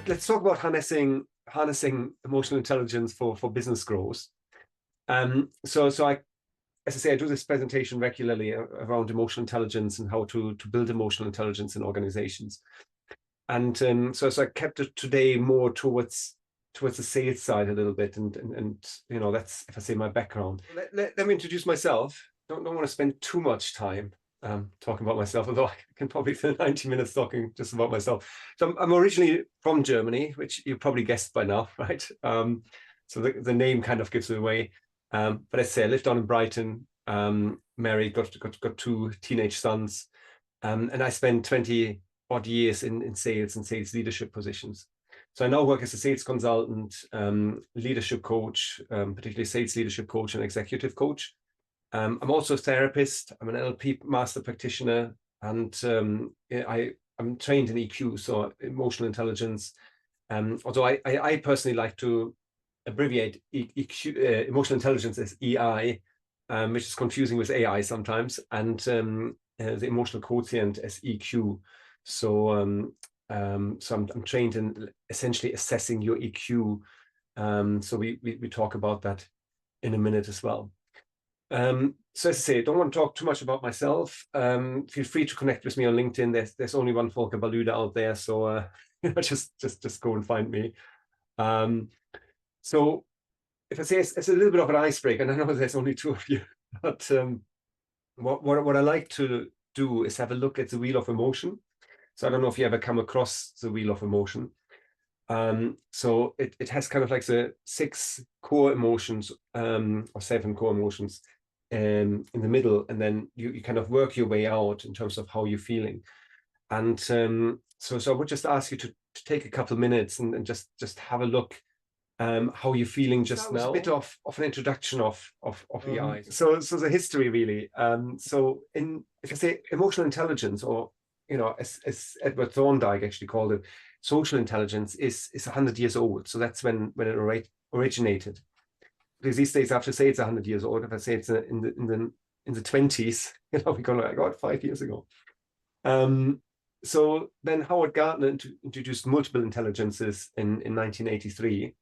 let's talk about harnessing emotional intelligence for business growth. So I, as I say, I do this presentation regularly around emotional intelligence and how to build emotional intelligence in organizations. And so I kept it today more towards the sales side a little bit, and you know, that's, if I say, my background. Let me introduce myself. Don't want to spend too much time talking about myself, although I can probably fill 90 minutes talking just about myself. So I'm originally from Germany, which you probably guessed by now, right? So the name kind of gives it away. But I say I lived down in Brighton, married, got two teenage sons, and I spent 20 odd years in sales and sales leadership positions. So I now work as a sales consultant, leadership coach, particularly sales leadership coach and executive coach. I'm also a therapist. I'm an NLP master practitioner, and I'm trained in EQ, so emotional intelligence. Although I personally like to abbreviate EQ, emotional intelligence as EI, which is confusing with AI sometimes, and the emotional quotient as EQ. So I'm trained in essentially assessing your EQ. So we talk about that in a minute as well. So as I say, I don't want to talk too much about myself. Feel free to connect with me on LinkedIn. There's only one Volker Ballueder out there, so just go and find me. So if I say it's a little bit of an icebreaker, and I know there's only two of you, but what I like to do is have a look at the wheel of emotion. So I don't know if you ever come across the wheel of emotion. So it has kind of like the 6 core emotions, or 7 core emotions in the middle, and then you kind of work your way out in terms of how you're feeling. And so I would just ask you to take a couple of minutes and just have a look how you're feeling just now. A bit of an introduction of EI. So the history really. So if I say emotional intelligence, or you know, as Edward Thorndike actually called it, social intelligence is 100 years old. So that's when it originated. Because these days I have to say it's 100 years old. If I say it's in the 20s, you know, we're going like, oh, 5 years ago. So then Howard Gardner introduced multiple intelligences in 1983.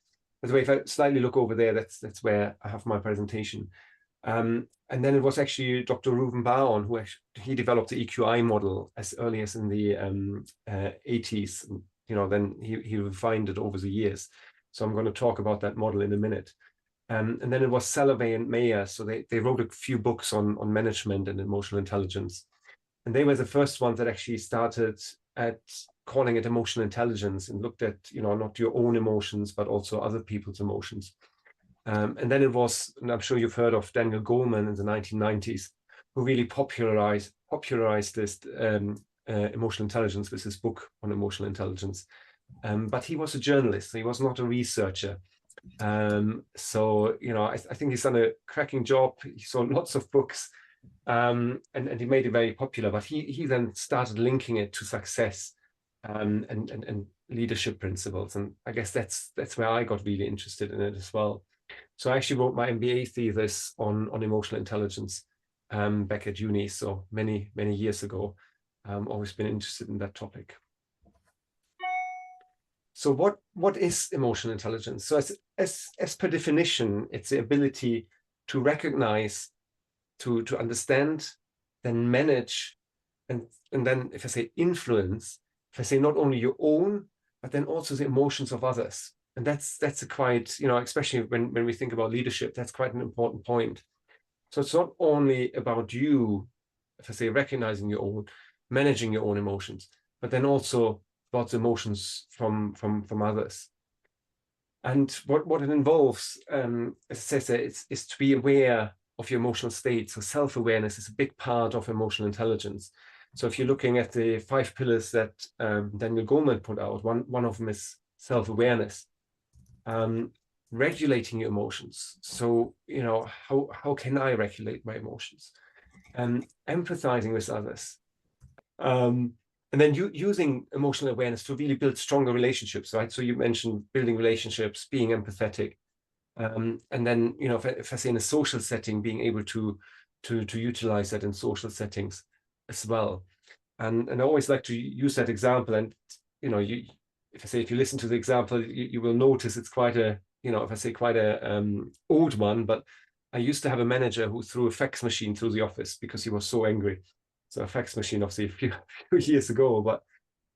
By the way, if I slightly look over there, that's where I have my presentation. And then it was actually Dr. Reuven Bar-On who he developed the EQI model as early as in the 80s. You know, then he refined it over the years. So I'm going to talk about that model in a minute. And then it was Salovey and Mayer. So they wrote a few books on management and emotional intelligence. And they were the first ones that actually started at calling it emotional intelligence and looked at, you know, not your own emotions, but also other people's emotions. And then it was, and I'm sure you've heard of Daniel Goleman in the 1990s, who really popularized this emotional intelligence with his book on emotional intelligence. But he was a journalist, so he was not a researcher. So, you know, I think he's done a cracking job. He sold lots of books, and he made it very popular. But he then started linking it to success and leadership principles. And I guess that's where I got really interested in it as well. So I actually wrote my MBA thesis on emotional intelligence back at uni, so many years ago. Always been interested in that topic. So what is emotional intelligence? So as per definition, it's the ability to recognize, to understand, then manage, and then if I say influence, if I say not only your own, but then also the emotions of others. And that's a quite, you know, especially when we think about leadership, that's quite an important point. So it's not only about you, if I say recognizing your own, managing your own emotions, but then also about the emotions from others. And what it involves, as I said, is to be aware of your emotional state. So self-awareness is a big part of emotional intelligence. So if you're looking at the 5 pillars that Daniel Goleman put out, one of them is self-awareness. Regulating your emotions. So, you know, how can I regulate my emotions? Empathizing with others. And then using emotional awareness to really build stronger relationships, right? So you mentioned building relationships, being empathetic. And then, you know, if I say in a social setting, being able to utilize that in social settings as well. And I always like to use that example. And, you know, if you listen to the example, you will notice it's quite a, if I say quite a old one, but I used to have a manager who threw a fax machine through the office because he was so angry. So a fax machine, obviously, a few years ago, but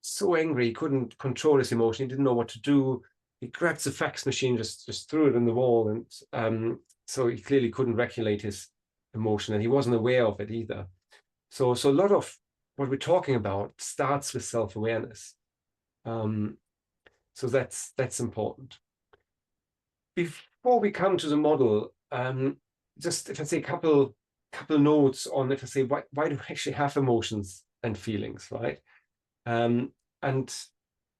so angry, he couldn't control his emotion. He didn't know what to do. He grabbed the fax machine, just threw it in the wall. And so he clearly couldn't regulate his emotion, and he wasn't aware of it either. So a lot of what we're talking about starts with self-awareness. So that's important. Before we come to the model, just if I say a couple notes on, if I say, why do we actually have emotions and feelings, right? And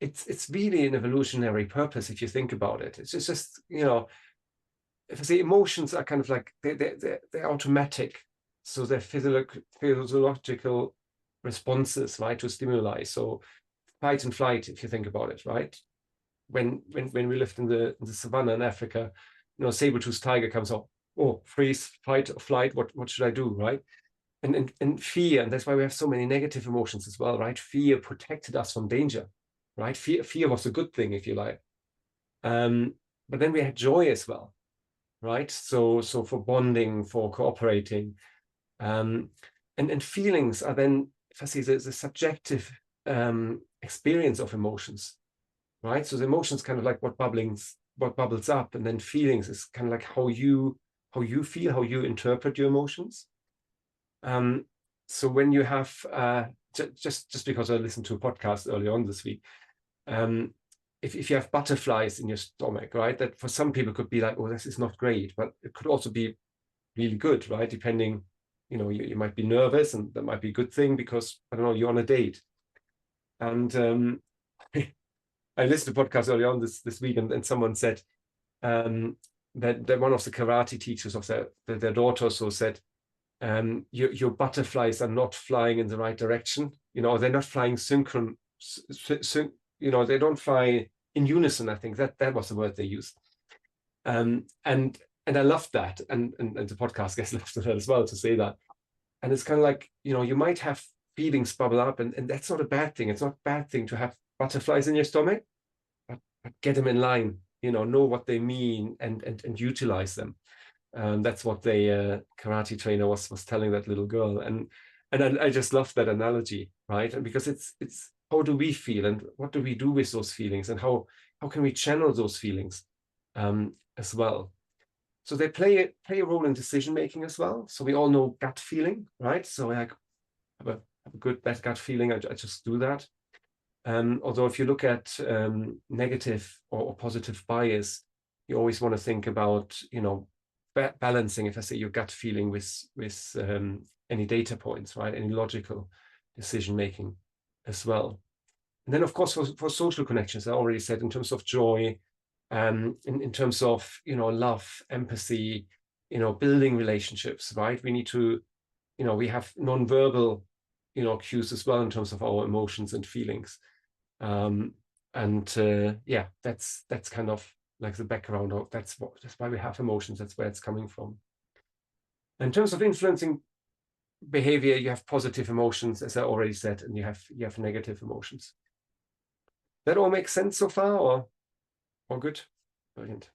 it's really an evolutionary purpose if you think about it. It's just if I say emotions are kind of like they're automatic, so they're physiological responses, right, to stimuli. So fight and flight, if you think about it, right? When we lived in the savannah in Africa, saber-toothed tiger comes up, oh, freeze, fight or flight, what should I do, right? And fear, and that's why we have so many negative emotions as well, right? Fear protected us from danger, right? Fear was a good thing, if you like. But then we had joy as well, right? So for bonding, for cooperating, and feelings are then, if I say, the subjective experience of emotions, right? So the emotions kind of like what bubbles up, and then feelings is kind of like how you feel, how you interpret your emotions. So when you have just because I listened to a podcast earlier on this week, if you have butterflies in your stomach, right, that for some people could be like, oh, this is not great, but it could also be really good, right? Depending, you might be nervous, and that might be a good thing because, I don't know, you're on a date. And I listened to a podcast early on this week, and someone said that one of the karate teachers of their daughter so said, your butterflies are not flying in the right direction. They're not flying they don't fly in unison. I think that was the word they used. And I loved that, and the podcast guest loved that as well, to say that. And it's kind of like, you might have feelings bubble up, and that's not a bad thing. It's not a bad thing to have butterflies in your stomach, but get them in line, know what they mean, and utilize them. That's what the karate trainer was telling that little girl, and I just love that analogy, right? And because it's how do we feel, and what do we do with those feelings, and how can we channel those feelings as well. So they play a role in decision making as well. So we all know gut feeling, right? So I have a good bad gut feeling. I just do that. Although if you look at negative or positive bias, you always want to think about balancing, if I say, your gut feeling with any data points, right? Any logical decision making as well. And then, of course, for social connections, I already said, in terms of joy, in terms of love, empathy, building relationships, right? We need to, we have non-verbal cues as well in terms of our emotions and feelings. Yeah, that's kind of like the background of that's why we have emotions. That's where it's coming from. In terms of influencing behavior, you have positive emotions, as I already said, and you have negative emotions. That all makes sense so far, or good? Brilliant.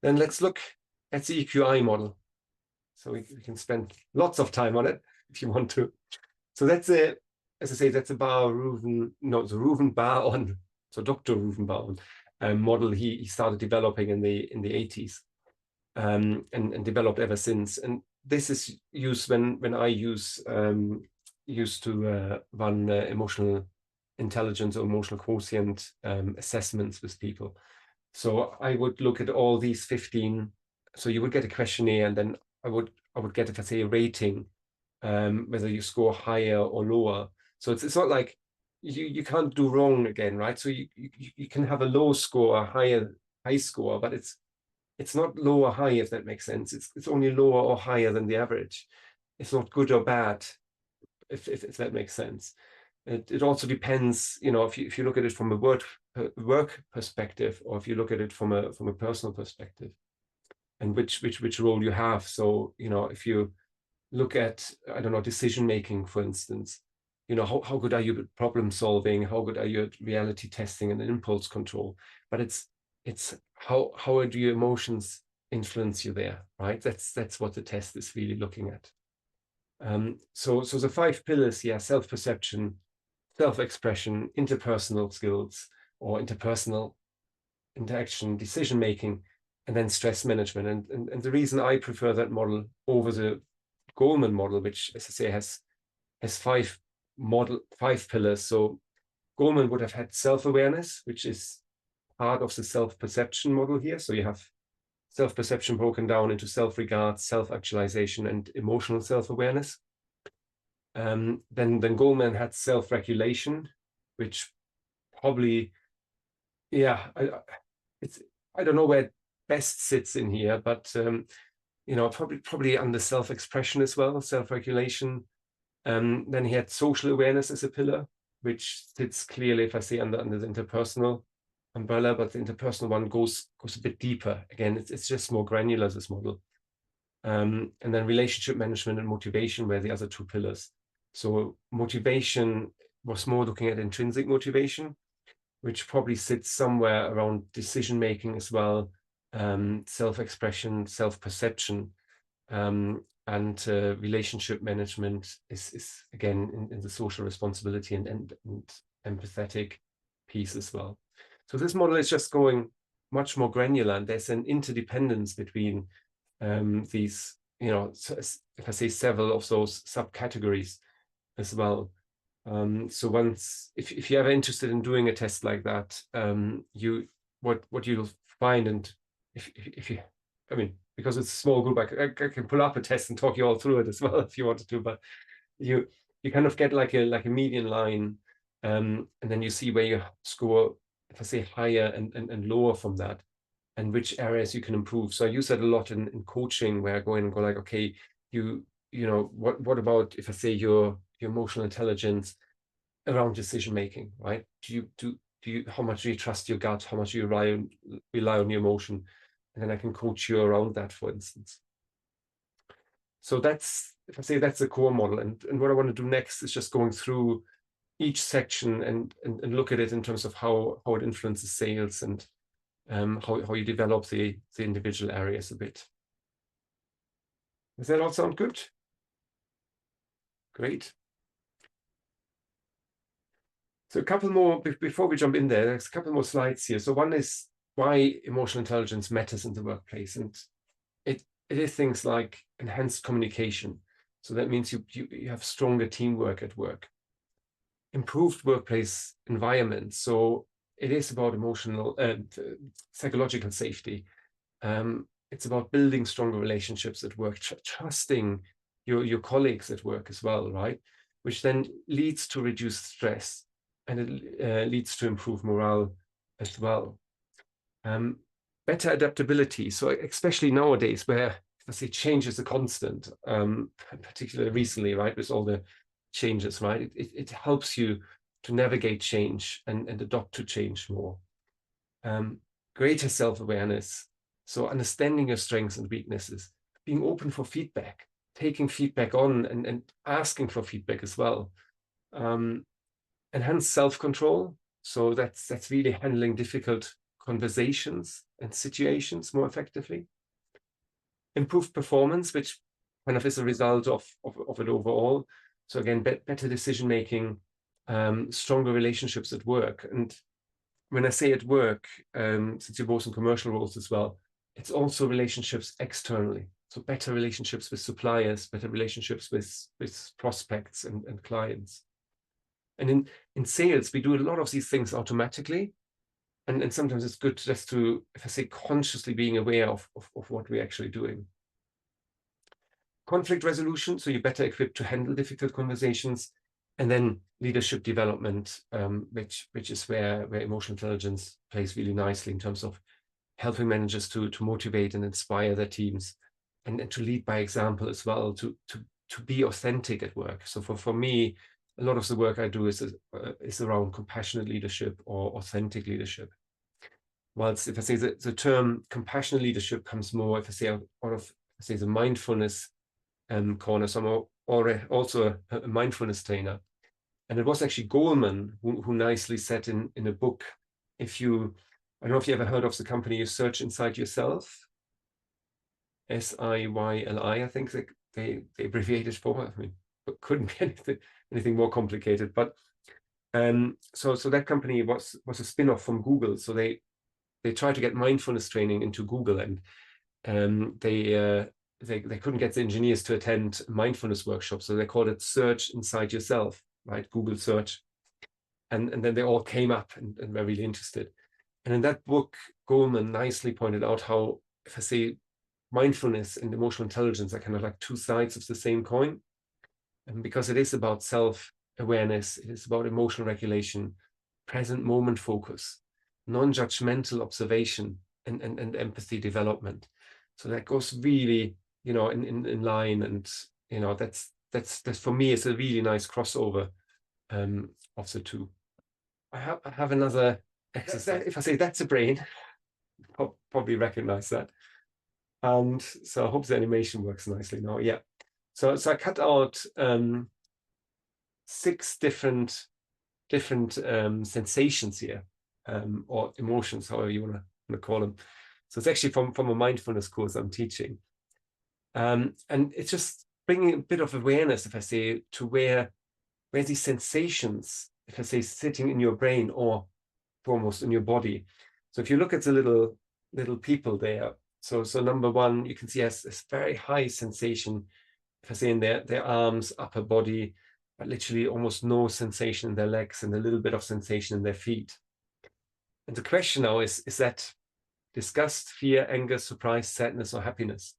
Then let's look at the EQI model. So we can spend lots of time on it if you want to. So that's as I say, that's a the Reuven Bar-On, so Dr. Reuven Bar-On model he started developing in the 80s, and developed ever since. And this is used when I used to run emotional intelligence or emotional quotient assessments with people. So I would look at all these 15. So you would get a questionnaire, and then I would get, if I say, a rating, whether you score higher or lower. So it's not like you can't do wrong again, right? So you can have a low score, a high score, but it's not low or high, if that makes sense. It's only lower or higher than the average. It's not good or bad, if that makes sense. It also depends, if you look at it from a work perspective, or if you look at it from a personal perspective, and which role you have. So if you look at, I don't know, decision making, for instance, how good are you at problem solving? How good are you at reality testing and impulse control? But it's how do your emotions influence you there, right? That's what the test is really looking at. So the 5 pillars, yeah, self-perception, self-expression, interpersonal skills or interpersonal interaction, decision-making, and then stress management. And the reason I prefer that model over the Goleman model, which, as I say, has 5 pillars. So Goleman would have had self-awareness, which is part of the self-perception model here. So you have self-perception broken down into self-regard, self-actualization, and emotional self-awareness. Then Goleman had self-regulation, which probably, yeah, I don't know where it best sits in here, but probably under self-expression as well, self-regulation. Then he had social awareness as a pillar, which sits clearly, if I say, under the interpersonal umbrella, but the interpersonal one goes a bit deeper. Again, it's just more granular, this model. And then relationship management and motivation were the other 2 pillars. So motivation was more looking at intrinsic motivation, which probably sits somewhere around decision making as well, self-expression, self-perception, and relationship management is again in the social responsibility and empathetic piece as well. So this model is just going much more granular, and there's an interdependence between these, if I say, several of those subcategories as well. So if you're ever interested in doing a test like that, what you'll find, and if you, I mean, because it's a small group, I can pull up a test and talk you all through it as well if you wanted to, but you kind of get like a median line, and then you see where you score, if I say, higher and lower from that, and which areas you can improve. So I use that a lot in coaching, where I go in and go like, okay, what about, if I say, your emotional intelligence around decision making, right? How much do you trust your gut? How much do you rely on your emotion? And then I can coach you around that, for instance. So that's, if I say, that's the core model. And what I want to do next is just going through each section and look at it in terms of how it influences sales and how you develop the individual areas a bit. Does that all sound good? Great. So a couple more, before we jump in there's a couple more slides here. So one is why emotional intelligence matters in the workplace. And it is things like enhanced communication. So that means you have stronger teamwork at work. Improved workplace environment. So it is about emotional and psychological safety. It's about building stronger relationships at work, trusting your colleagues at work as well, right? Which then leads to reduced stress, and it leads to improved morale as well. Better adaptability. So especially nowadays, where, I say, change is a constant, particularly recently, right, with all the changes, right? It helps you to navigate change and adopt to change more. Greater self-awareness. So understanding your strengths and weaknesses, being open for feedback, taking feedback on and asking for feedback as well. Enhanced self-control. So that's really handling difficult conversations and situations more effectively. Improved performance, which kind of is a result of it overall. So again, better decision-making, stronger relationships at work. And when I say at work, since you're both in commercial roles as well, it's also relationships externally. So better relationships with suppliers, better relationships with prospects and clients. And in sales, we do a lot of these things automatically. And sometimes it's good just to, if I say, consciously being aware of what we're actually doing. Conflict resolution, so you're better equipped to handle difficult conversations. And then leadership development, which is where emotional intelligence plays really nicely in terms of helping managers to motivate and inspire their teams, and to lead by example as well, to be authentic at work. So for me, a lot of the work I do is around compassionate leadership or authentic leadership. Whilst if I say the term compassionate leadership comes more, if I say, out of, say, the mindfulness corner, so I'm also a mindfulness trainer. And it was actually Goleman who nicely said in a book, I don't know if you ever heard of the company You Search Inside Yourself, SIYLI, I think they abbreviated for. I mean, but couldn't be anything more complicated. But so that company was a spin-off from Google. So they tried to get mindfulness training into Google, and they couldn't get the engineers to attend mindfulness workshops, so they called it Search Inside Yourself, right? Google search, and then they all came up and were really interested. And in that book, Goleman nicely pointed out how, if I say, mindfulness and emotional intelligence are kind of like two sides of the same coin, and because it is about self-awareness, it is about emotional regulation, present moment focus, non-judgmental observation, and empathy development. So that goes really, in line, and that's for me, it's a really nice crossover of the two. I have another exercise. If I say that's a brain, I'll probably recognize that. And so I hope the animation works nicely now. Yeah. So I cut out 6 different sensations here, or emotions, however you want to call them. So it's actually from a mindfulness course I'm teaching. And it's just bringing a bit of awareness, if I say, to where these sensations, if I say, sitting in your brain or foremost in your body. So if you look at the little people there, so number 1, you can see has this very high sensation, if I say, in their arms, upper body, but literally almost no sensation in their legs and a little bit of sensation in their feet. And the question now is that disgust, fear, anger, surprise, sadness, or happiness?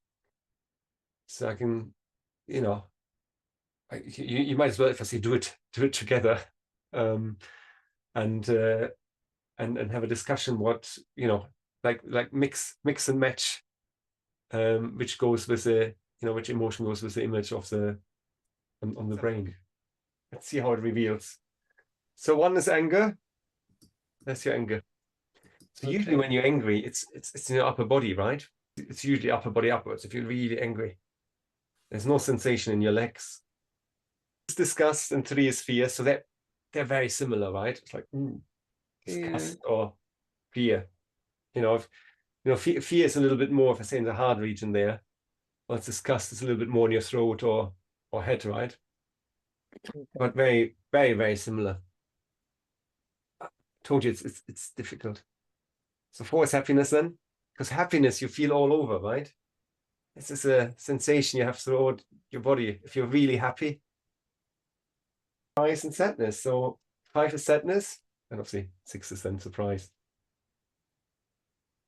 So I can, you might as well, if I say, do it together, and have a discussion what, like mix and match, which goes with the, which emotion goes with the image of the on the brain. Let's see how it reveals. So 1 is anger. That's your anger. So usually when you're angry, it's in your upper body, right? It's usually upper body upwards if you're really angry. There's no sensation in your legs. It's disgust, and 3 is fear. So they're very similar, right? It's like disgust or fear. Fear is a little bit more, if I say, in the heart region there. Well, it's disgust, it's a little bit more in your throat or head, right? But very, very, very similar. I told you it's difficult. So 4 is happiness then, because happiness you feel all over, right? This is a sensation you have throughout your body if you're really happy. Surprise and sadness. So 5 is sadness, and obviously 6 is then surprise.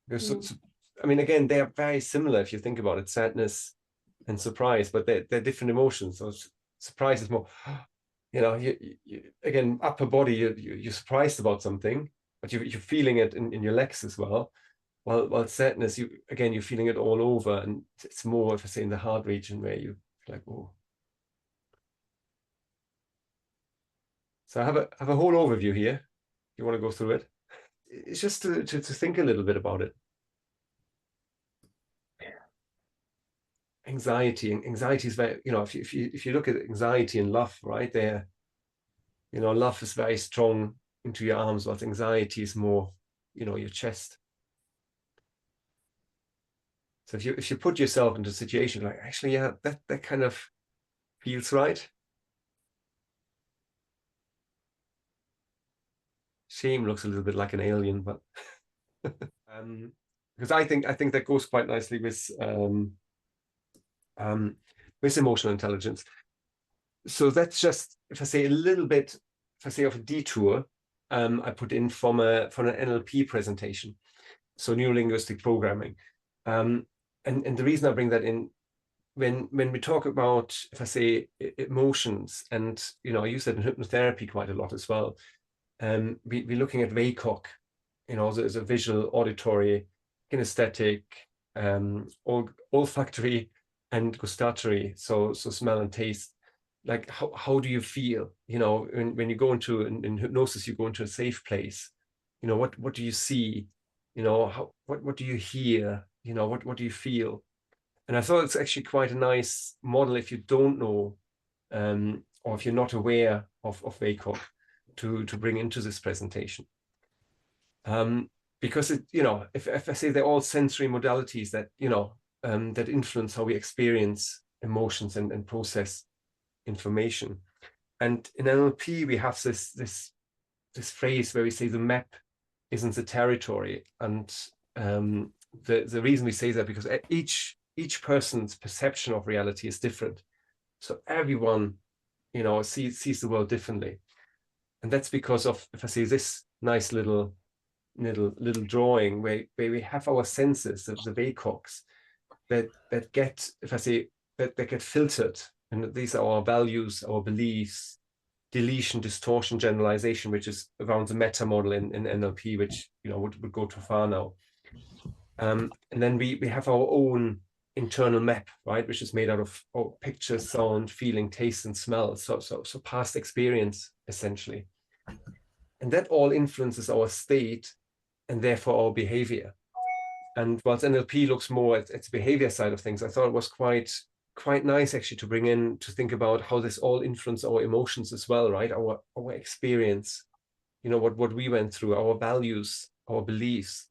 Because, I mean, again, they are very similar if you think about it, sadness and surprise, but they're different emotions. So surprise is more, again, upper body, you're surprised about something, but you're feeling it in your legs as well. While sadness, you're feeling it all over, and it's more, if I say, in the heart region where you like, oh. So I have a whole overview here. You want to go through it? It's just to think a little bit about it. Anxiety is very, if you look at anxiety and love, right there, love is very strong into your arms, while anxiety is more, your chest. So if you put yourself into a situation like, actually, yeah, that kind of feels right. Shame looks a little bit like an alien, but because I think that goes quite nicely with emotional intelligence. So that's just, if I say, a little bit, if I say, of a detour, I put in from an NLP presentation, so neurolinguistic programming, and the reason I bring that in, when we talk about, if I say, emotions, and I use that in hypnotherapy quite a lot as well. We're looking at WACOG, as a visual, auditory, kinesthetic, olfactory, and gustatory. So smell and taste. Like how do you feel? When you go into in hypnosis, you go into a safe place. What do you see? What do you hear? What do you feel? And I thought it's actually quite a nice model if you don't know or if you're not aware of VACOG, to bring into this presentation. Because if I say they're all sensory modalities that, that influence how we experience emotions and process information. And in NLP, we have this phrase where we say the map isn't the territory. And the reason we say that, because each person's perception of reality is different. So everyone, sees the world differently. And that's because of, if I say, this nice little drawing where we have our senses, the VACOGs, that get, if I say, that get filtered. And these are our values, our beliefs, deletion, distortion, generalization, which is around the meta model in NLP, which would go too far now. And then we have our own internal map, right, which is made out of picture, sound, feeling, taste, and smell. So past experience, essentially. And that all influences our state and therefore our behavior. And whilst NLP looks more at the behavior side of things, I thought it was quite nice actually to bring in, to think about how this all influences our emotions as well, right? Our experience, what we went through, our values, our beliefs,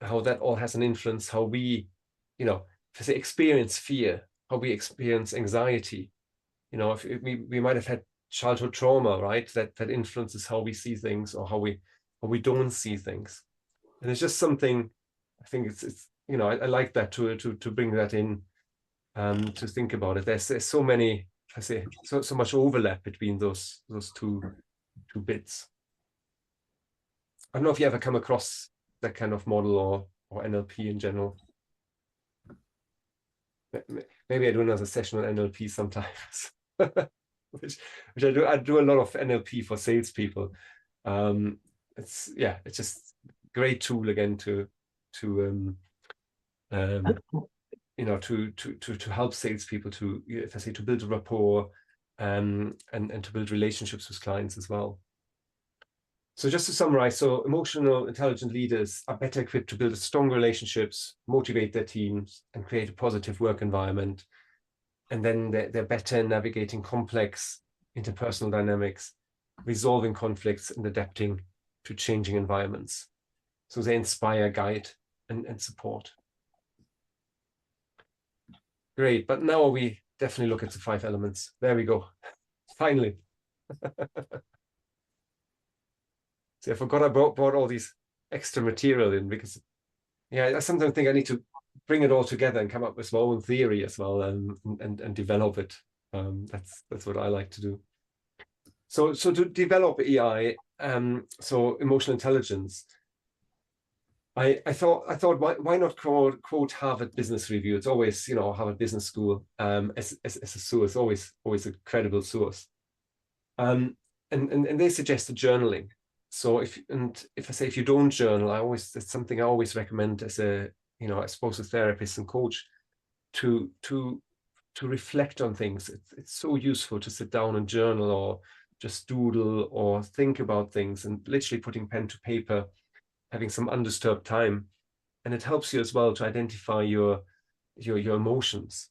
how that all has an influence, how we, if I say experience fear, how we experience anxiety. If we might have had childhood trauma, right? That influences how we see things, or how we don't see things. And it's just something, I think it's I like that to bring that in, to think about it. There's so many, I say, so much overlap between those two bits. I don't know if you ever come across that kind of model or NLP in general. Maybe I do another session on NLP sometimes. which I do. I do a lot of NLP for salespeople. It's just a great tool again to help salespeople to, if I say, to build a rapport, and to build relationships with clients as well. So just to summarize, so emotional intelligent leaders are better equipped to build strong relationships, motivate their teams, and create a positive work environment. And then they're better in navigating complex interpersonal dynamics, resolving conflicts, and adapting to changing environments. So they inspire, guide, and support. Great, but now we definitely look at the 5 elements. There we go. Finally. See, I forgot I brought all these extra material in, because I sometimes think I need to bring it all together and come up with my own theory as well, and develop it. That's what I like to do. So to develop EI, so emotional intelligence, I thought why not quote Harvard Business Review? It's always, Harvard Business School, as a source, always a credible source. And they suggested journaling. So if I say, if you don't journal, that's something I always recommend as a, I suppose, a therapist and coach, to reflect on things. It's so useful to sit down and journal, or just doodle, or think about things, and literally putting pen to paper, having some undisturbed time. And it helps you as well to identify your emotions.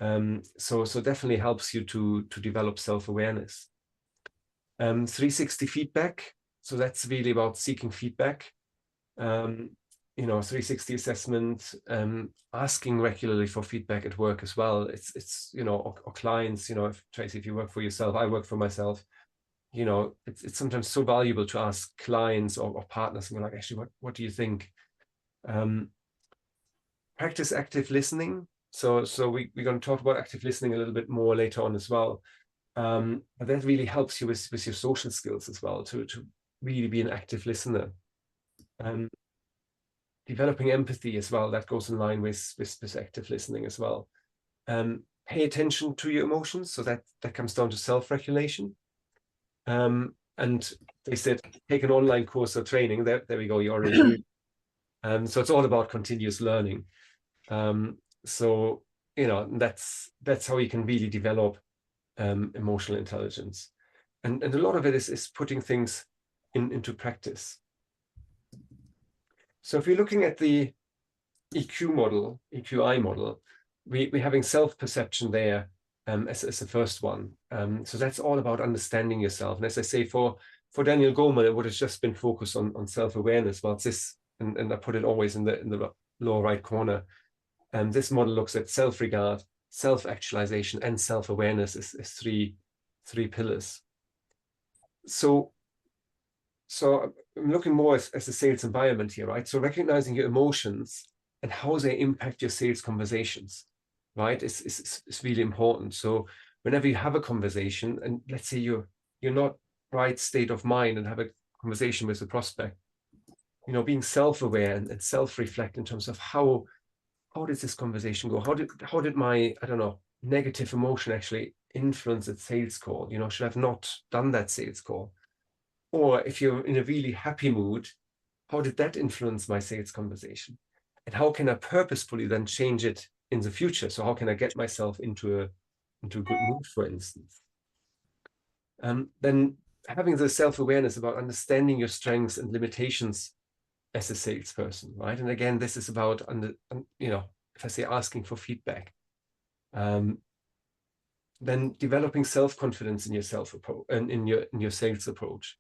So definitely helps you to develop self-awareness. 360 feedback. So that's really about seeking feedback. 360 assessment, asking regularly for feedback at work as well. It's or clients, if Tracy, if you work for yourself, I work for myself, it's sometimes so valuable to ask clients or partners, and go like, actually, what do you think? Practice active listening. So we're going to talk about active listening a little bit more later on as well. But that really helps you with your social skills as well, to really be an active listener. Developing empathy as well, that goes in line with active listening as well. Pay attention to your emotions, so that comes down to self-regulation. And they said, take an online course or training. There we go, you already do. So it's all about continuous learning. So that's how you can really develop emotional intelligence. And a lot of it is putting things into practice. So if you're looking at the EQI model, we're having self-perception there, as the first one. So that's all about understanding yourself. And as I say, for Daniel Goleman, it would have just been focused on self-awareness. Well, it's this, and I put it always in the lower right corner. And this model looks at self-regard, self-actualization, and self-awareness as three pillars. So I'm looking more as a sales environment here, right? So recognizing your emotions and how they impact your sales conversations, right? It's really important. So whenever you have a conversation, and let's say you're not right state of mind and have a conversation with the prospect, being self-aware and self-reflect in terms of how did this conversation go? How did my, I don't know, negative emotion actually influence that sales call? Should I have not done that sales call? Or if you're in a really happy mood, how did that influence my sales conversation? And how can I purposefully then change it in the future? So how can I get myself into a good mood, for instance? Then having the self-awareness about understanding your strengths and limitations as a salesperson, right? And again, this is about, if I say asking for feedback, then developing self-confidence in yourself and in your sales approach,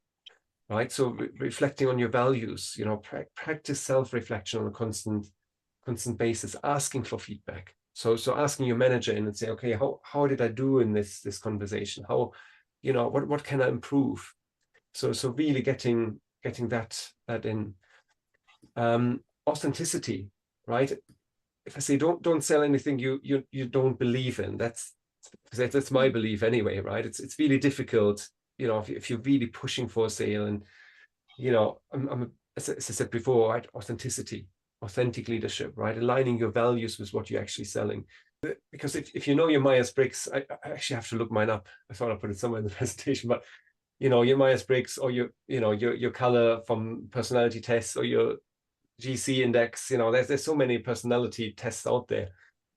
right? So reflecting on your values, practice self-reflection on a constant basis, asking for feedback. So asking your manager in and say, okay, how did I do in this conversation? How, what can I improve? So really getting that in. Authenticity, right? If I say don't sell anything you don't believe in, that's my belief anyway, right? It's really difficult, if you're really pushing for a sale, and as I said before, right? Authentic leadership, right? Aligning your values with what you're actually selling. Because if you know your Myers-Briggs, I actually have to look mine up. I thought I put it somewhere in the presentation, but your Myers-Briggs, or your color from personality tests, or your GC index, there's so many personality tests out there.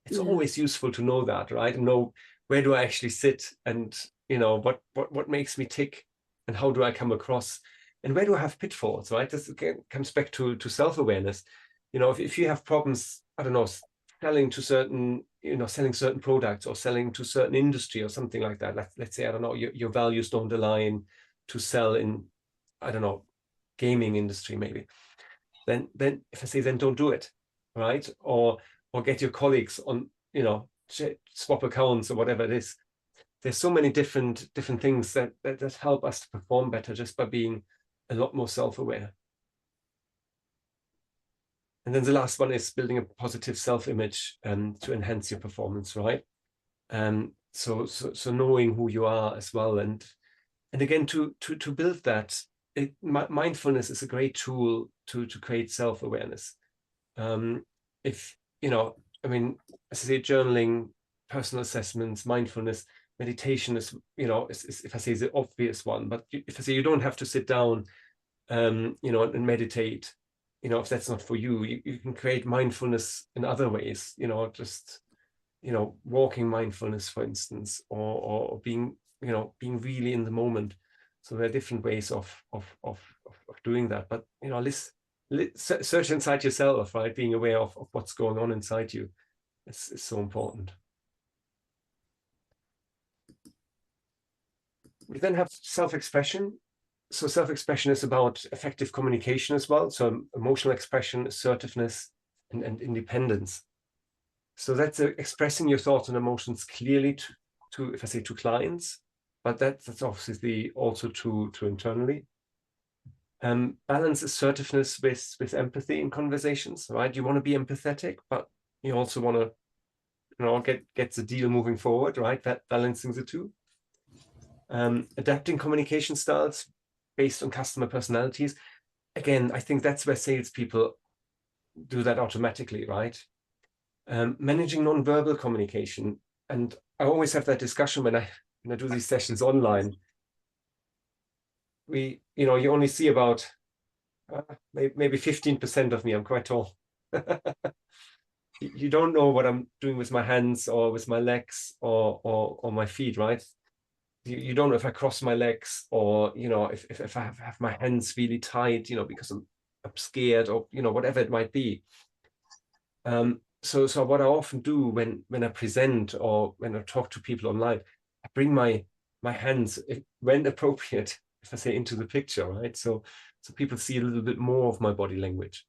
It's always useful to know that, right? And know, where do I actually sit, and what makes me tick, and how do I come across, and where do I have pitfalls, right? This again comes back to self-awareness. If you have problems, I don't know, selling certain products, or selling to certain industry or something like that. Let's say, I don't know, your values don't align to sell in, I don't know, gaming industry maybe. Then if I say, then don't do it, right? Or get your colleagues on, swap accounts or whatever it is. There's so many different things that help us to perform better just by being a lot more self-aware. And then the last one is building a positive self-image to enhance your performance, right? So knowing who you are as well, and again to build that. Mindfulness is a great tool to create self-awareness. If as I say, journaling, personal assessments, mindfulness, meditation is, if I say, the obvious one. But if I say you don't have to sit down, and meditate, if that's not for you, you can create mindfulness in other ways. Just walking mindfulness, for instance, or being really in the moment. So there are different ways of doing that. But search inside yourself, right? Being aware of what's going on inside you is so important. We then have self-expression. So self-expression is about effective communication as well. So emotional expression, assertiveness, and independence. So that's expressing your thoughts and emotions clearly to if I say, to clients, but that's obviously also to internally. Balance assertiveness with empathy in conversations, right? You want to be empathetic, but you also want to, get the deal moving forward, right? That balancing the two. Adapting communication styles based on customer personalities. Again, I think that's where salespeople do that automatically, right? Managing non-verbal communication. And I always have that discussion when I do these sessions online. You only see about maybe 15% of me. I'm quite tall. You don't know what I'm doing with my hands or with my legs or my feet, right? You don't know if I cross my legs, or if I have my hands really tight, because I'm scared, or whatever it might be. So what I often do when I present or when I talk to people online, I bring my hands, when appropriate, if I say, into the picture, right? So people see a little bit more of my body language.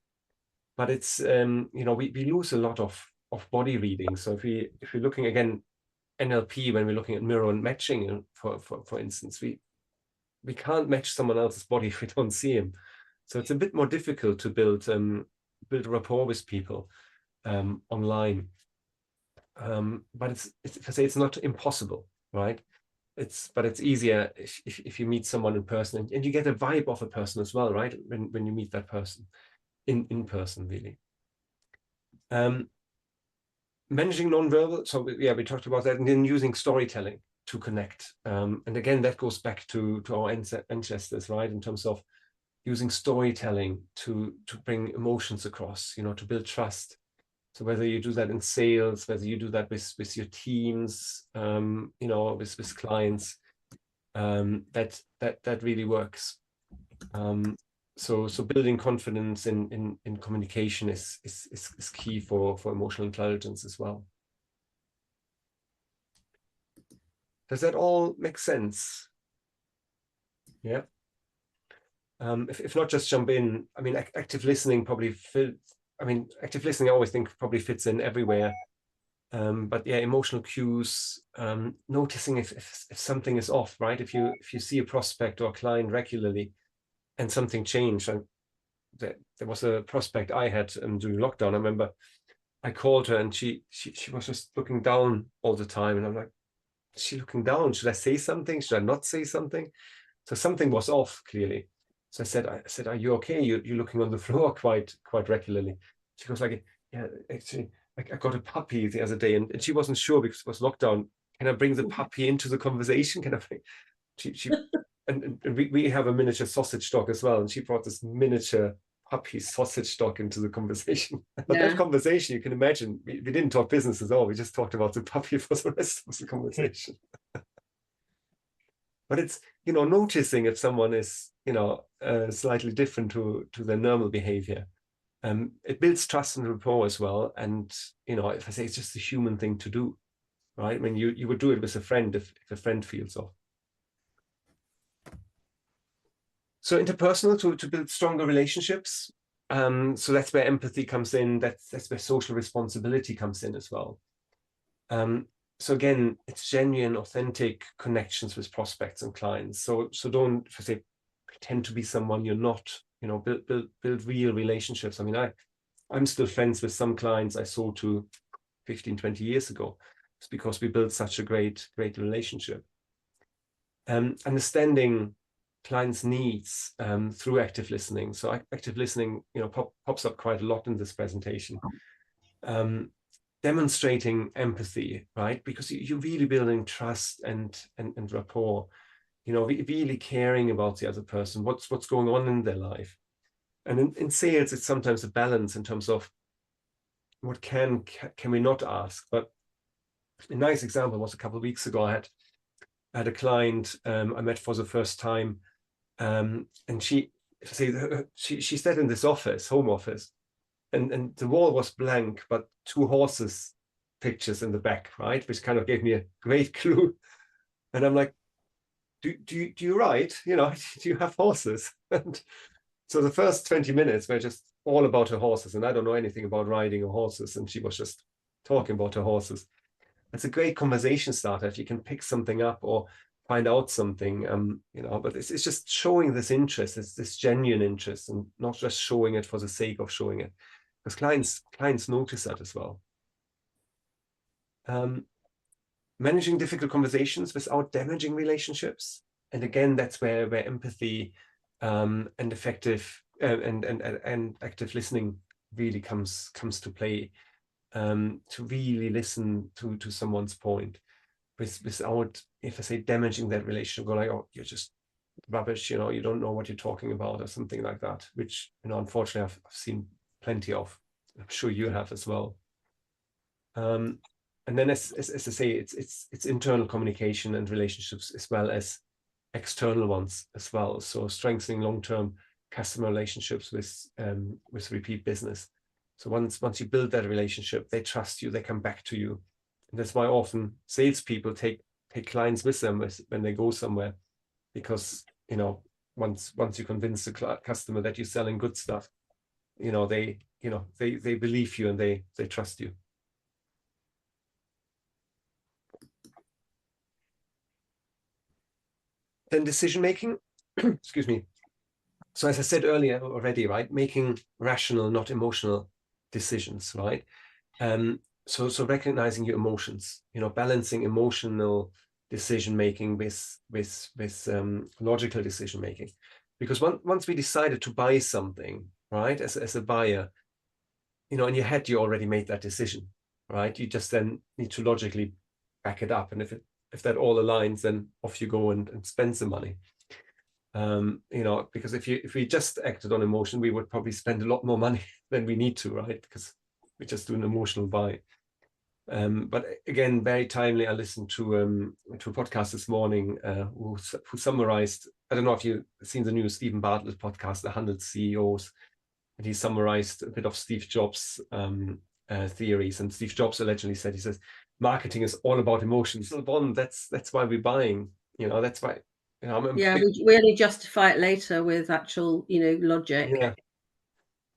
But it's we lose a lot of body reading. So if we're looking again NLP, when we're looking at mirror and matching, for instance, we can't match someone else's body if we don't see him. So it's a bit more difficult to build rapport with people online. But if I say, it's not impossible, right? But it's easier if you meet someone in person, and you get a vibe of a person as well, right? When you meet that person in person, really. Managing nonverbal. So yeah, we talked about that, and then using storytelling to connect. And again, that goes back to our ancestors, right? In terms of using storytelling to bring emotions across, to build trust. So whether you do that in sales, whether you do that with your teams, with clients, that really works. So building confidence in communication is key for emotional intelligence as well. Does that all make sense? Yeah. If not, just jump in. I mean, active listening probably fits. I mean, active listening, I always think, probably fits in everywhere. But yeah, emotional cues, noticing if something is off, right? If you see a prospect or a client regularly and something changed. There was a prospect I had during lockdown. I remember I called her, and she was just looking down all the time. And I'm like, is she looking down? Should I say something? Should I not say something? So something was off, clearly. So I said, are you okay? You're looking on the floor quite regularly. She goes like, yeah, actually, I got a puppy the other day, and she wasn't sure because it was lockdown. Can I bring the puppy into the conversation? Can I bring? She and we have a miniature sausage dog as well, and she brought this miniature puppy sausage dog into the conversation. But that conversation, you can imagine, we didn't talk business at all. We just talked about the puppy for the rest of the conversation. But it's, noticing if someone is, slightly different to their normal behavior. It builds trust and rapport as well. And, if I say, it's just a human thing to do, right? I mean, you would do it with a friend if a friend feels off. So interpersonal, to build stronger relationships. So that's where empathy comes in. That's where social responsibility comes in as well. So again, it's genuine, authentic connections with prospects and clients. So don't, if I say, pretend to be someone you're not. Build real relationships. I mean, I'm still friends with some clients I sold to 15, 20 years ago. It's because we built such a great relationship. Understanding clients' needs through active listening. So active listening, pops up quite a lot in this presentation. Demonstrating empathy, right? Because you're really building trust and rapport. Really caring about the other person, what's going on in their life. And in sales, it's sometimes a balance in terms of what can we not ask. But a nice example was a couple of weeks ago. I had a client I met for the first time, and she sat in this home office, and the wall was blank, but two horses pictures in the back, right, which kind of gave me a great clue. And I'm like, do you ride? Do you have horses? And so the first 20 minutes were just all about her horses, and I don't know anything about riding or horses, and she was just talking about her horses. It's a great conversation starter if you can pick something up or find out something, but it's just showing this interest, it's this genuine interest, and not just showing it for the sake of showing it, because clients notice that as well. Managing difficult conversations without damaging relationships. And again, that's where empathy and effective and active listening really comes to play, to really listen to someone's point without, if I say, damaging that relationship, go like, oh, you're just rubbish, you don't know what you're talking about, or something like that, which, unfortunately, I've seen plenty of. I'm sure you have as well. And then, as I say, it's internal communication and relationships as well as external ones as well. So strengthening long-term customer relationships with repeat business. So once you build that relationship, they trust you, they come back to you. And that's why often salespeople take clients with them when they go somewhere, because, you know, once you convince the customer that you're selling good stuff, you know, they believe you and they trust you. Then decision making, excuse me. So as I said earlier already, right, making rational, not emotional decisions, right? So recognizing your emotions, you know, balancing emotional decision making with logical decision making, because once we decided to buy something, right, as a buyer, you know, in your head you already made that decision, right? You just then need to logically back it up, and if that all aligns, then off you go and spend the money. You know, because if we just acted on emotion, we would probably spend a lot more money than we need to, right? Because we just do an emotional buy. But again, very timely, I listened to a podcast this morning who summarized, I don't know if you've seen the new Stephen Bartlett podcast, The 100 CEOs, and he summarized a bit of Steve Jobs' theories. And Steve Jobs allegedly said, he says, marketing is all about emotions. That's why we're buying, you know, that's why, you know, we only justify it later with actual, you know, logic. Yeah.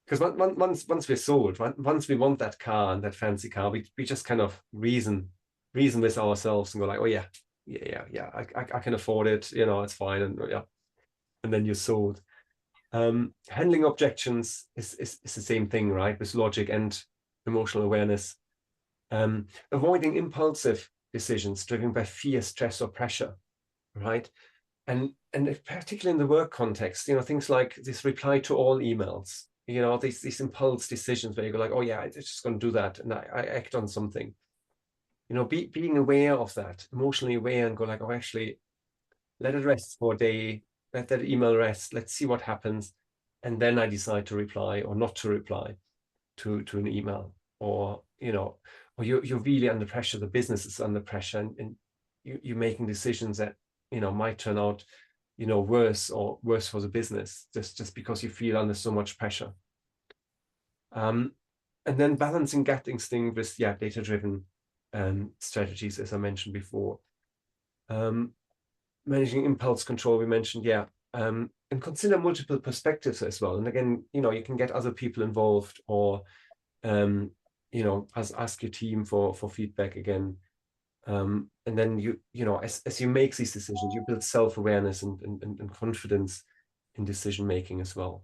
Because once we're sold, once we want that car and that fancy car, we just kind of reason with ourselves and go like, oh yeah, I can afford it, you know, it's fine, and yeah, and then you're sold. Handling objections is the same thing, right? With logic and emotional awareness. Avoiding impulsive decisions driven by fear, stress, or pressure, right? And particularly in the work context, you know, things like this reply to all emails, you know, these impulse decisions where you go like, oh yeah, I'm just going to do that, and I act on something. You know, being aware of that, emotionally aware, and go like, oh, actually, let it rest for a day, let that email rest, let's see what happens, and then I decide to reply or not to reply to an email, or you know, or you're really under pressure, the business is under pressure, and you're making decisions that, you know, might turn out, you know, worse for the business, just because you feel under so much pressure. And then balancing gut instinct with data-driven strategies, as I mentioned before. Managing impulse control, we mentioned, and consider multiple perspectives as well. And again, you know, you can get other people involved, or you know, ask your team for feedback again. And then you know, as you make these decisions, you build self-awareness and confidence in decision making as well.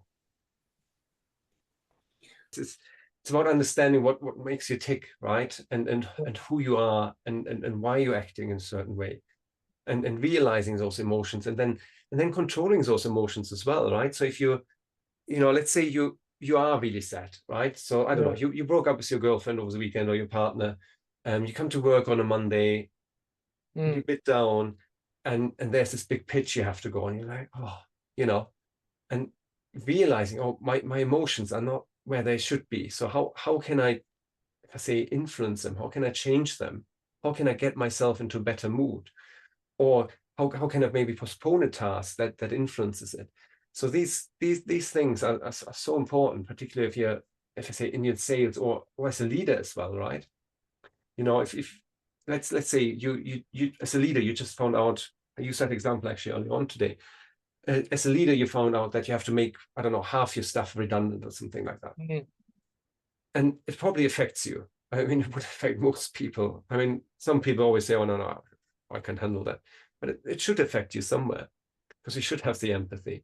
It's about understanding what makes you tick, right? And who you are, and why you're acting in a certain way, and realizing those emotions, and then controlling those emotions as well, right? So if you know, let's say you are really sad, right? So I don't know, you broke up with your girlfriend over the weekend, or your partner, you come to work on a Monday, you're a bit down, and there's this big pitch you have to go, and you're like, oh, you know, and realizing, oh, my emotions are not where they should be. So how can I, if I say, influence them? How can I change them? How can I get myself into a better mood? Or how can I maybe postpone a task that influences it? So these things are so important, particularly if I say in your sales, or as a leader as well, right? You know, if let's say you as a leader, you just found out, I used that example actually early on today. As a leader, you found out that you have to make, I don't know, half your stuff redundant or something like that. And it probably affects you. I mean, it would affect most people. I mean, some people always say, oh, no, I can't handle that. But it should affect you somewhere, because you should have the empathy.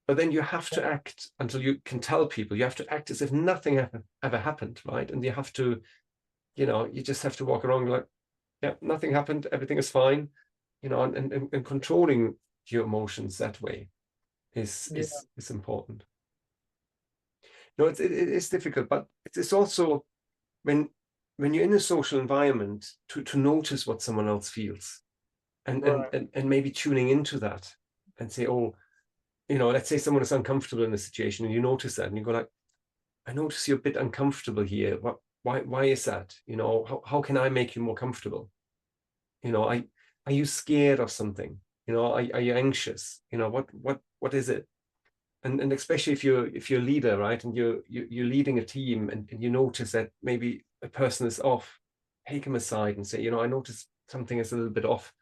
But then you have to act until you can tell people. You have to act as if nothing ever happened, right? And you have to, you know, you just have to walk around like, yeah, nothing happened, everything is fine, you know, and controlling your emotions that way is important. No, it's difficult, but it's also when you're in a social environment to notice what someone else feels, and maybe tuning into that, and say, oh, you know, let's say someone is uncomfortable in a situation, and you notice that, and you go like, I notice you're a bit uncomfortable here. Why is that? You know, how can I make you more comfortable? You know, are you scared of something? You know, are you anxious? You know, what is it? And especially if you're a leader, right, and you're leading a team, and you notice that maybe a person is off, take him aside and say, you know, I notice something is a little bit off.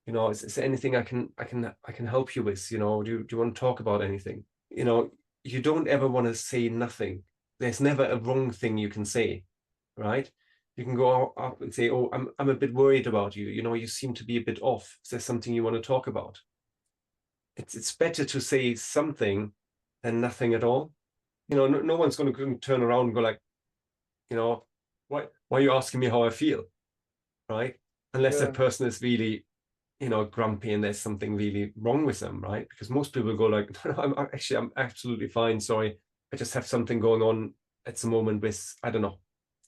You know, is there anything I can help you with? You know, do you want to talk about anything? You know, you don't ever want to say nothing. There's never a wrong thing you can say, right? You can go up and say, oh, I'm a bit worried about you. You know, you seem to be a bit off. Is there something you want to talk about? It's better to say something than nothing at all. You know, no one's going to turn around and go like, you know, why are you asking me how I feel, right? Unless that Yeah. person is really, you know, grumpy and there's something really wrong with them, right? Because most people go like, no, I'm absolutely fine. Sorry, I just have something going on at the moment with, I don't know,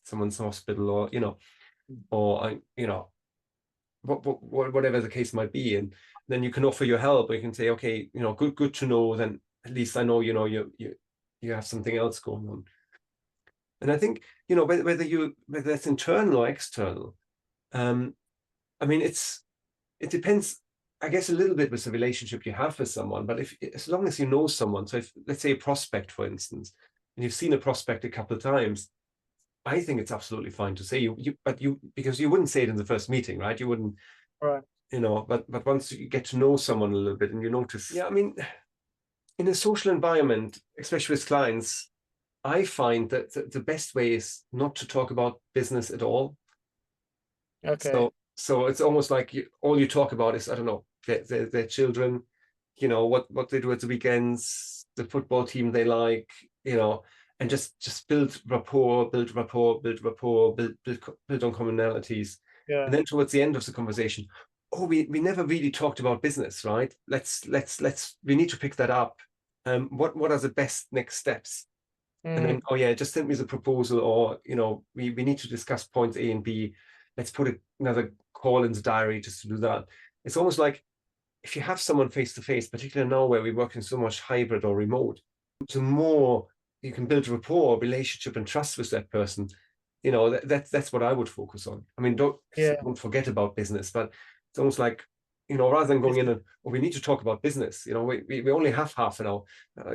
someone's hospital, or you know, or you know, whatever the case might be. And then you can offer your help, or you can say, okay, you know, good to know. Then at least I know, you know, you have something else going on. And I think, you know, whether it's internal or external, I mean, it depends, I guess, a little bit with the relationship you have with someone. But if as long as you know someone, so if let's say a prospect, for instance, and you've seen a prospect a couple of times, I think it's absolutely fine to say but you because you wouldn't say it in the first meeting, right? You wouldn't, Right. you know. But once you get to know someone a little bit and you notice, yeah, I mean, in a social environment, especially with clients, I find that the best way is not to talk about business at all. Okay. So it's almost like all you talk about is, I don't know, their children, you know, what they do at the weekends, the football team they like, you know, and just build rapport, build rapport, build rapport, build on commonalities. Yeah. And then towards the end of the conversation, oh, we never really talked about business, right? We need to pick that up. What are the best next steps? And then, oh yeah, just send me the proposal, or you know, we need to discuss points A and B. Let's put another call in the diary just to do that. It's almost like if you have someone face to face, particularly now where we're working so much hybrid or remote, the more you can build rapport, relationship, and trust with that person, you know, that's what I would focus on. I mean, Yeah. don't forget about business, but it's almost like, you know, rather than going in and, oh, we need to talk about business, you know, we only have half an hour.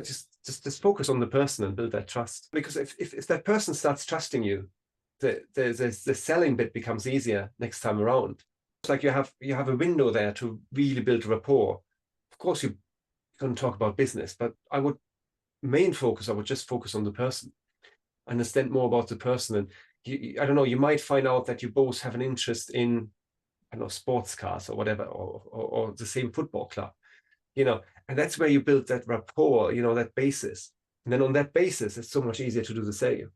Just focus on the person and build that trust. Because if that person starts trusting you, the selling bit becomes easier next time around. It's like you have a window there to really build rapport. Of course, you're going to talk about business, but I would just focus on the person, understand more about the person. And I don't know, you might find out that you both have an interest in, I don't know, sports cars or whatever, or the same football club, you know, and that's where you build that rapport, you know, that basis. And then on that basis, it's so much easier to do the sale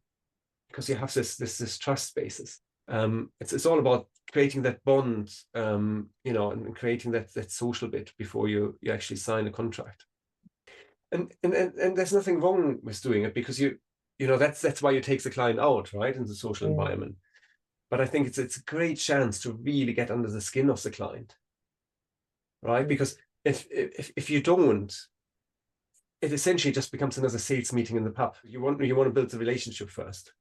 because you have this trust basis. It's all about creating that bond, you know, and creating that social bit before you actually sign a contract. And there's nothing wrong with doing it, because you know, that's why you take the client out, right, in the social environment. But I think it's a great chance to really get under the skin of the client, right? Because if you don't, it essentially just becomes another sales meeting in the pub. You want to build the relationship first.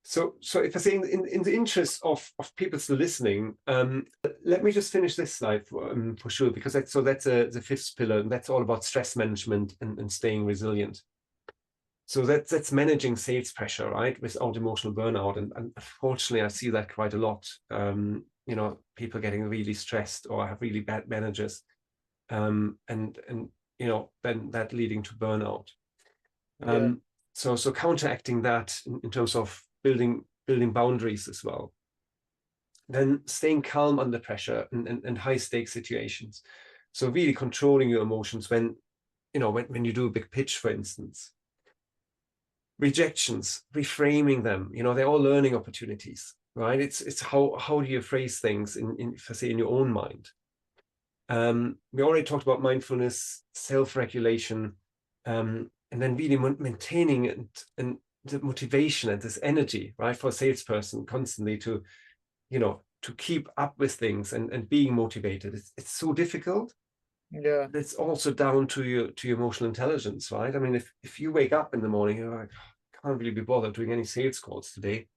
So if I say in the interest of people still listening, let me just finish this slide for sure, because that's the fifth pillar, and that's all about stress management and staying resilient. So that's managing sales pressure, right, without emotional burnout. And unfortunately, I see that quite a lot. You know, people getting really stressed or have really bad managers, and you know, then that leading to burnout. So counteracting that in terms of building boundaries as well. Then staying calm under pressure and high stakes situations. So really controlling your emotions when, you know, when you do a big pitch, for instance. Rejections, reframing them, you know, they're all learning opportunities, right? It's how do you phrase things in say, in your own mind. We already talked about mindfulness, self-regulation, and then really maintaining and the motivation and this energy, right, for a salesperson constantly to, you know, to keep up with things and being motivated. It's so difficult. Yeah. It's also down to your emotional intelligence, right? I mean, if you wake up in the morning, you're like, I can't really be bothered doing any sales calls today.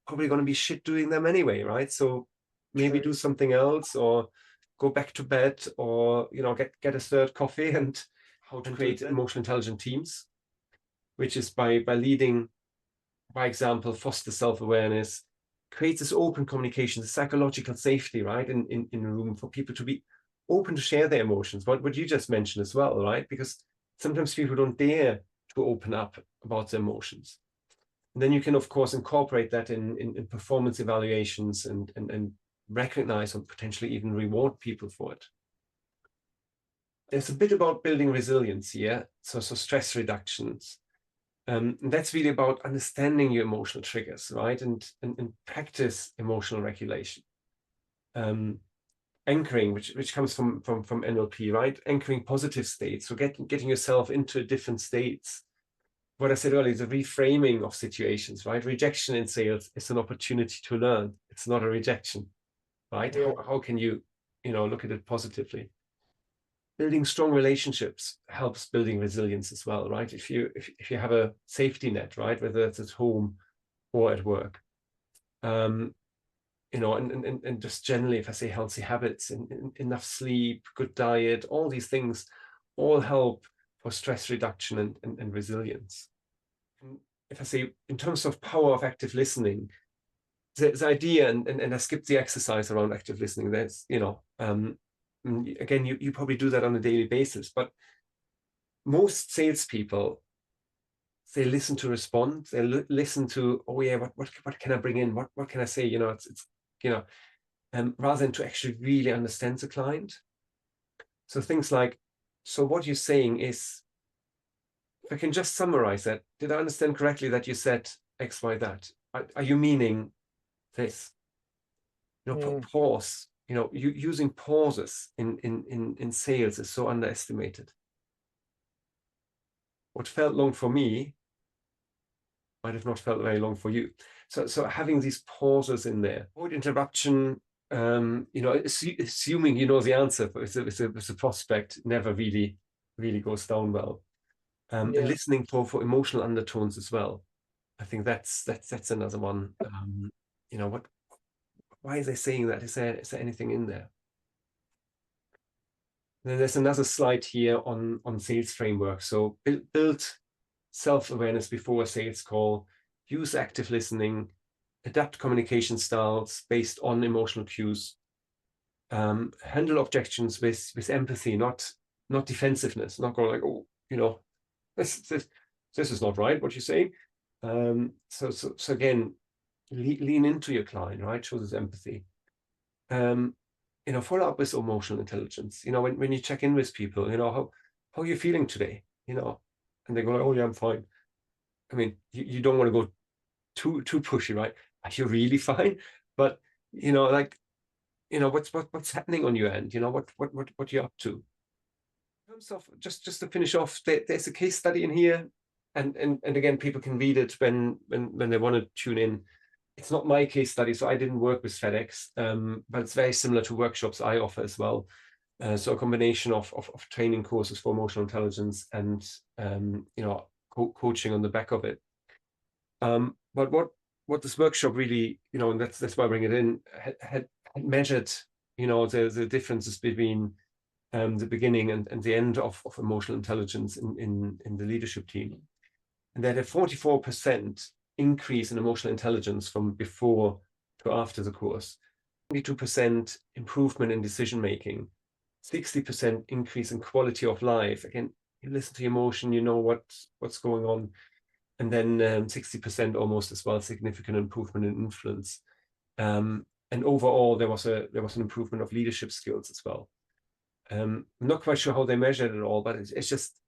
Probably going to be shit doing them anyway, right? So maybe do something else, or go back to bed, or, you know, get a third coffee. And how to create emotional intelligent teams, which is by leading by example, foster self-awareness, create this open communication, the psychological safety, right, in a room for people to be open to share their emotions, what you just mentioned as well, right? Because sometimes people don't dare to open up about their emotions. And then you can, of course, incorporate that in performance evaluations and recognize or potentially even reward people for it. There's a bit about building resilience here, so stress reductions. That's really about understanding your emotional triggers, right? And practice emotional regulation. Anchoring, which comes from NLP, right? Anchoring positive states, so getting yourself into different states. What I said earlier is a reframing of situations, right? Rejection in sales is an opportunity to learn. It's not a rejection, right? Yeah. How can you, look at it positively? Building strong relationships helps building resilience as well, right? If you have a safety net, right, whether it's at home or at work, and just generally, if I say healthy habits, enough sleep, good diet, all these things all help for stress reduction and resilience. And if I say in terms of power of active listening, the idea, and I skipped the exercise around active listening. That's, again, you probably do that on a daily basis, but most salespeople, they listen to respond. They listen to, oh yeah, what can I bring in? What can I say? It's rather than to actually really understand the client. So things like, so what you're saying is, if I can just summarize that, did I understand correctly that you said X, Y, that? Are you meaning this? Pause. Using pauses in sales is so underestimated. What felt long for me might have not felt very long for you. So having these pauses in there, avoid interruption. Assuming you know the answer with a prospect never really goes down well. And listening for emotional undertones as well. I think that's another one. Why is they saying that? Is there anything in there? Then there's another slide here on sales framework. So build self-awareness before a sales call, use active listening, adapt communication styles based on emotional cues, handle objections with empathy, not defensiveness, not going like, oh, this is not right, what you're saying. So again, lean into your client, right? Show this empathy. Follow up with emotional intelligence. When you check in with people, how are you feeling today? And they go like, oh yeah, I'm fine. I mean, you don't want to go too pushy, right? Are you really fine? But what's happening on your end? What you're up to. In terms of just to finish off, there's a case study in here, and again, people can read it when they want to tune in. It's not my case study, so I didn't work with FedEx, but it's very similar to workshops I offer as well. So a combination of training courses for emotional intelligence and coaching on the back of it. But what this workshop really, and that's why I bring it in, had measured, the differences between the beginning and the end of emotional intelligence in the leadership team. And they had a 44% increase in emotional intelligence from before to after the course, 22% improvement in decision making, 60% increase in quality of life. Again, you listen to your emotion, you know what's going on. And then 60% almost as well, significant improvement in influence. And overall, there was an improvement of leadership skills as well. I'm not quite sure how they measured it all, but it just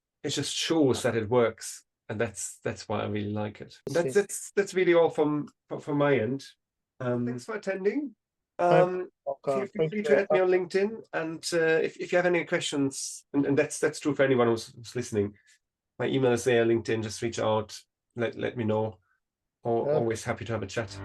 shows that it works, and that's why I really like it. That's really all from my end. Thanks for attending. Feel free to add me on LinkedIn, and if you have any questions, and that's true for anyone who's listening. My email is there, LinkedIn. Just reach out, let me know. Always happy to have a chat.